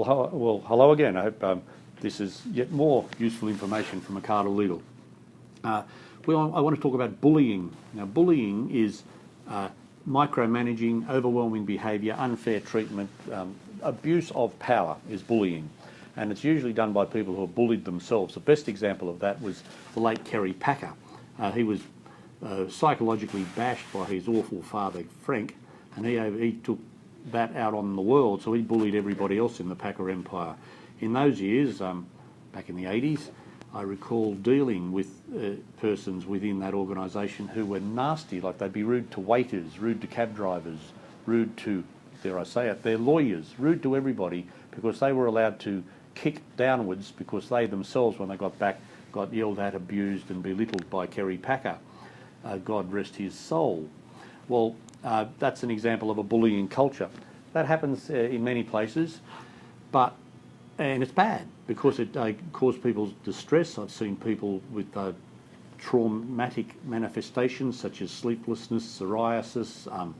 Hello again. I hope this is yet more useful information from Ocado Legal. I want to talk about bullying. Now, bullying is micromanaging, overwhelming behaviour, unfair treatment, abuse of power is bullying. And it's usually done by people who are bullied themselves. The best example of that was the late Kerry Packer. He was psychologically bashed by his awful father, Frank, and he took that out on the world, so he bullied everybody else in the Packer empire. In those years, back in the 80s, I recall dealing with persons within that organisation who were nasty, like they'd be rude to waiters, rude to cab drivers, rude to, dare I say it, their lawyers, rude to everybody, because they were allowed to kick downwards because they themselves, when they got back, got yelled at, abused and belittled by Kerry Packer. God rest his soul. Well, that's an example of a bullying culture. That happens in many places, and it's bad because it causes people distress. I've seen people with traumatic manifestations such as sleeplessness, psoriasis,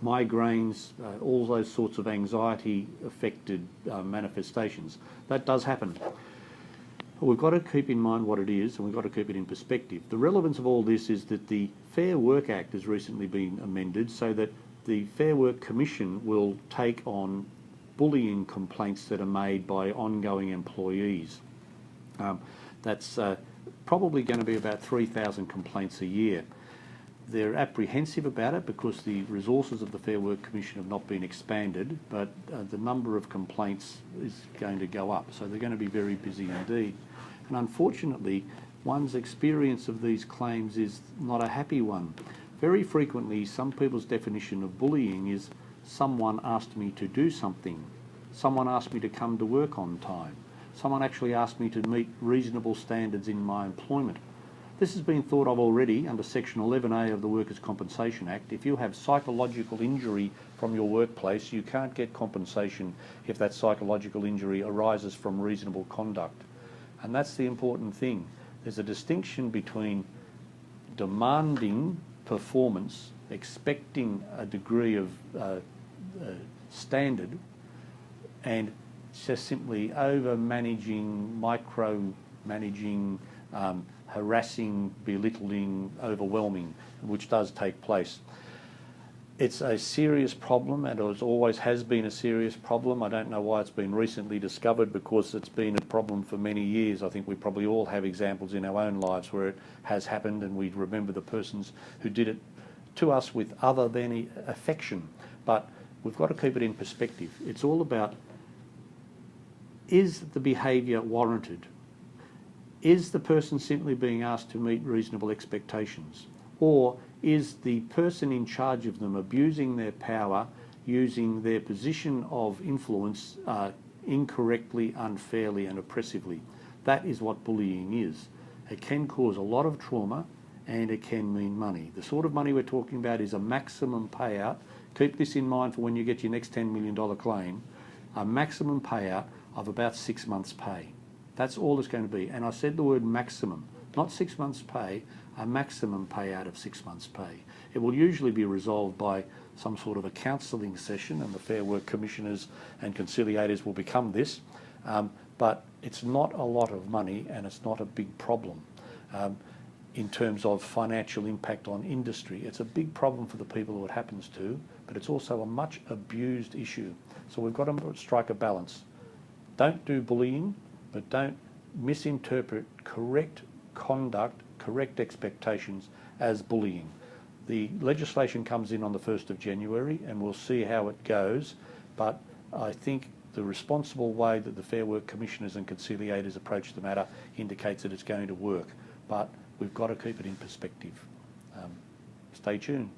migraines, all those sorts of anxiety-affected manifestations. That does happen. But we've got to keep in mind what it is, and we've got to keep it in perspective. The relevance of all this is that the Fair Work Act has recently been amended so that the Fair Work Commission will take on bullying complaints that are made by ongoing employees. That's probably going to be about 3,000 complaints a year. They're apprehensive about it because the resources of the Fair Work Commission have not been expanded, but the number of complaints is going to go up, so they're going to be very busy indeed. And unfortunately, one's experience of these claims is not a happy one. Very frequently, some people's definition of bullying is someone asked me to do something, someone asked me to come to work on time, someone actually asked me to meet reasonable standards in my employment. This has been thought of already under Section 11A of the Workers' Compensation Act. If you have psychological injury from your workplace, you can't get compensation if that psychological injury arises from reasonable conduct. And that's the important thing. There's a distinction between demanding performance, expecting a degree of standard, and just simply over-managing, micro-managing, harassing, belittling, overwhelming, which does take place. It's a serious problem, and it always has been a serious problem. I don't know why it's been recently discovered, because it's been a problem for many years. I think we probably all have examples in our own lives where it has happened, and we remember the persons who did it to us with other than affection. But we've got to keep it in perspective. It's all about, is the behaviour warranted? Is the person simply being asked to meet reasonable expectations? Or is the person in charge of them abusing their power, using their position of influence incorrectly, unfairly and oppressively? That is what bullying is. It can cause a lot of trauma, and it can mean money. The sort of money we're talking about is a maximum payout. Keep this in mind for when you get your next $10 million claim. A maximum payout of about 6 months' pay. That's all it's going to be. And I said the word maximum, not 6 months' pay, a maximum payout of 6 months' pay. It will usually be resolved by some sort of a counselling session, and the Fair Work Commissioners and conciliators will become this. But it's not a lot of money, and it's not a big problem. In terms of financial impact on industry, it's a big problem for the people who it happens to, but it's also a much abused issue. So we've got to strike a balance. Don't do bullying, but don't misinterpret correct conduct, correct expectations as bullying. The legislation comes in on the 1st of January, and we'll see how it goes, but I think the responsible way that the Fair Work Commissioners and conciliators approach the matter indicates that it's going to work, but we've got to keep it in perspective. Stay tuned.